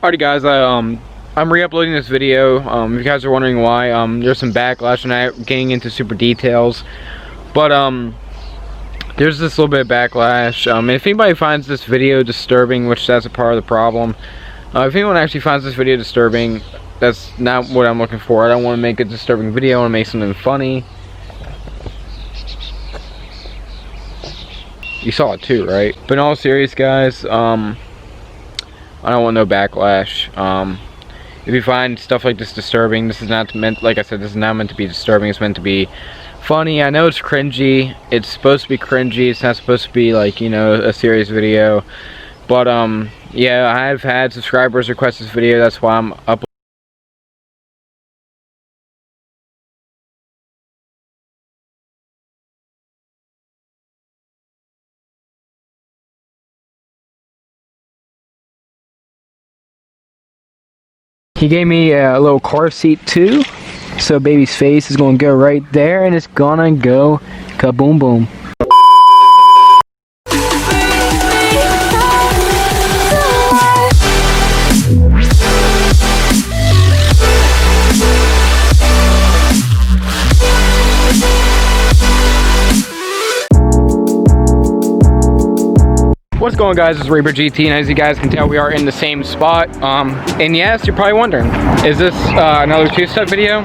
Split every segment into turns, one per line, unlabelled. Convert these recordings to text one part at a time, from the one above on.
Alrighty guys, I'm re-uploading this video. If you guys are wondering why, there's some backlash and I'm getting into super details. But there's this little bit of backlash. If anybody finds this video disturbing, which that's a part of the problem, if anyone actually finds this video disturbing, that's not what I'm looking for. I don't want to make a disturbing video, I want to make something funny. You saw it too, right? But in all serious guys, I don't want no backlash. If you find stuff like this disturbing, this is not meant, like I said, this is not meant to be disturbing, it's meant to be funny. I know it's cringy, it's supposed to be cringy, it's not supposed to be like, you know, a serious video. But yeah, I've had subscribers request this video, that's why I'm uploading. He gave me a little car seat too, so baby's face is gonna go right there and it's gonna go kaboom boom. What's going on guys, it's Reaper GT, and as you guys can tell we are in the same spot. And yes, you're probably wondering, is this another two-step video?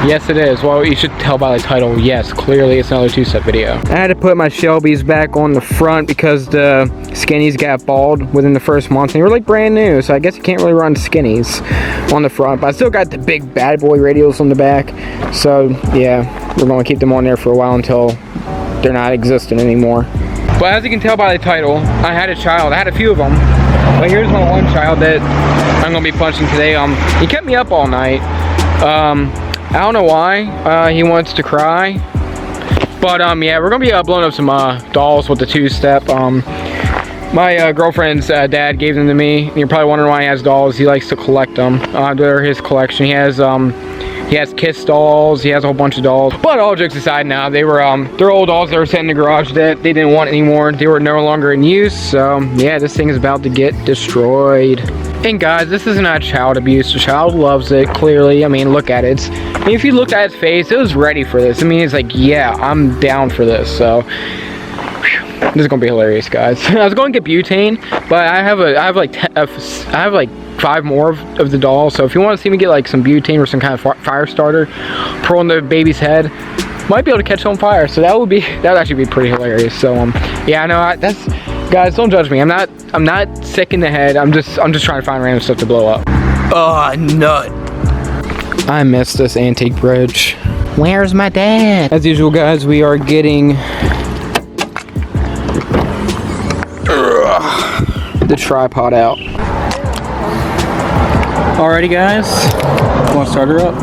Yes it is. Well, you should tell by the title, yes, clearly it's another two-step video. I had to put my Shelbys back on the front because the skinnies got bald within the first month and they were like brand new, so I guess you can't really run skinnies on the front, but I still got the big bad boy radials on the back. So yeah, we're going to keep them on there for a while until they're not existent anymore. But as you can tell by the title, I had a child. I had a few of them. But here's my one child that I'm going to be punching today. He kept me up all night. I don't know why. He wants to cry. But yeah, we're going to be blowing up some dolls with the two-step. My girlfriend's dad gave them to me. You're probably wondering why he has dolls. He likes to collect them. They're his collection. He has Kiss dolls, he has a whole bunch of dolls. But all jokes aside now, they're old dolls that were sitting in the garage that they didn't want anymore. They were no longer in use, so yeah, this thing is about to get destroyed. And guys, this is not child abuse. The child loves it, clearly. I mean, look at it. I mean, if you looked at its face, it was ready for this. I mean, it's like, yeah, I'm down for this, so. This is gonna be hilarious, guys. I was going to get butane, but I have like 5 more of the dolls, so if you want to see me get like some butane or some kind of fire starter, pour on the baby's head, might be able to catch on fire, so that would actually be pretty hilarious. So yeah, I know, that's, guys, don't judge me. I'm not sick in the head. I'm just trying to find random stuff to blow up. Oh, nut. I miss this antique bridge. Where's my dad? As usual, guys, we are getting the tripod out. Alrighty guys, want to start her up?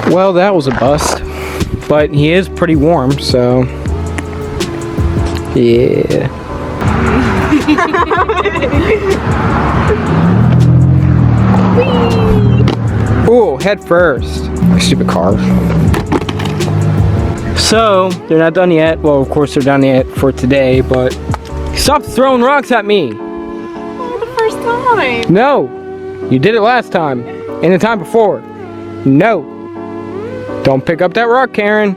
Well, that was a bust, but he is pretty warm, so yeah. Ooh, head first. Stupid car. So, they're not done yet. Well, of course they're done yet for today, but stop throwing rocks at me.
Oh, the first time.
No, you did it last time, and the time before. No. Don't pick up that rock, Karen.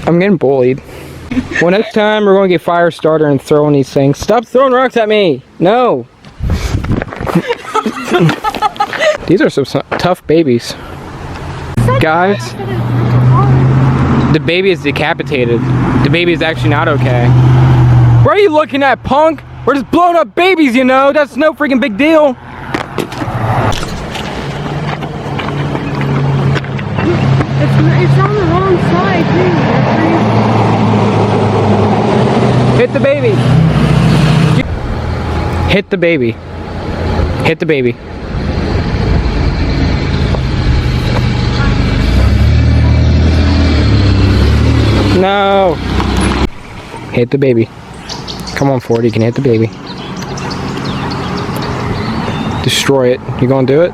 I'm getting bullied. Well, next time we're going to get fire starter and throw on these things. Stop throwing rocks at me. No. These are some tough babies. Guys, the baby is decapitated. The baby is actually not okay. Where are you looking at, punk? We're just blowing up babies, you know. That's no freaking big deal.
It's on the wrong side, too.
the baby. Hit the baby. Hit the baby. No. Hit the baby. Come on, Ford, you can hit the baby. Destroy it. You gonna do it?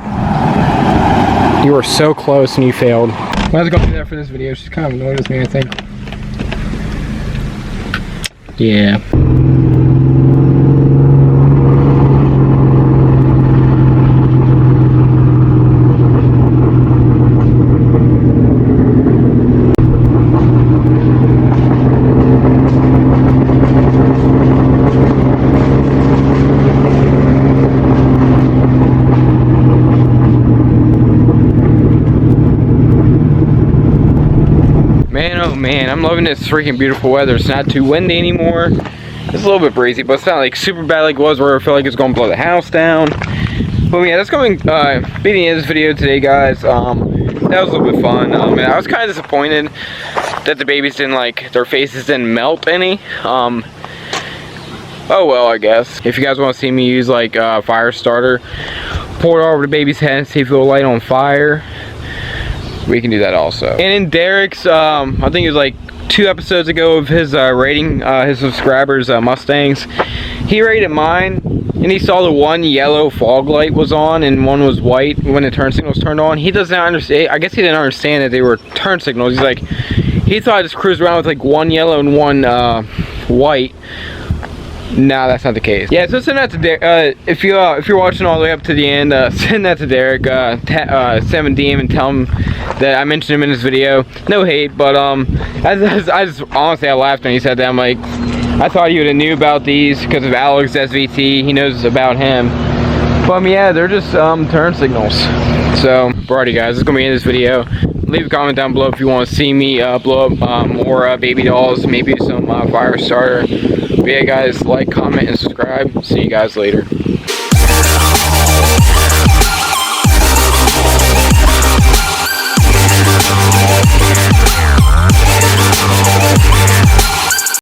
You were so close and you failed. I was gonna do that for this video. She's kind of annoyed with me, I think. Yeah. Man, oh man, I'm loving this freaking beautiful weather. It's not too windy anymore. It's a little bit breezy, but it's not like super bad like it was where I feel like it's gonna blow the house down. But yeah, that's going to be the end of this video today, guys. That was a little bit fun. I was kind of disappointed that the babies didn't, like, their faces didn't melt any. Oh well, I guess. If you guys want to see me use like fire starter, pour it over the baby's head and see if it'll light on fire, we can do that also. And in Derek's, I think it was like 2 episodes ago of his rating his subscribers Mustangs, he rated mine and he saw the one yellow fog light was on and one was white when the turn signals turned on. He doesn't understand. I guess he didn't understand that they were turn signals. He's like, he thought I just cruised around with like one yellow and one white. No, that's not the case. Yeah, so send that to Derek. If you're watching all the way up to the end, send that to Derek. 7DM and tell him that I mentioned him in this video. No hate, but I just honestly I laughed when he said that. I'm like, I thought he would have knew about these because of Alex SVT. He knows about him. But yeah, they're just turn signals. So, alrighty guys, this is gonna be in this video. Leave a comment down below if you want to see me blow up more baby dolls, maybe some fire starter. But yeah guys, like, comment, and subscribe. See you guys later.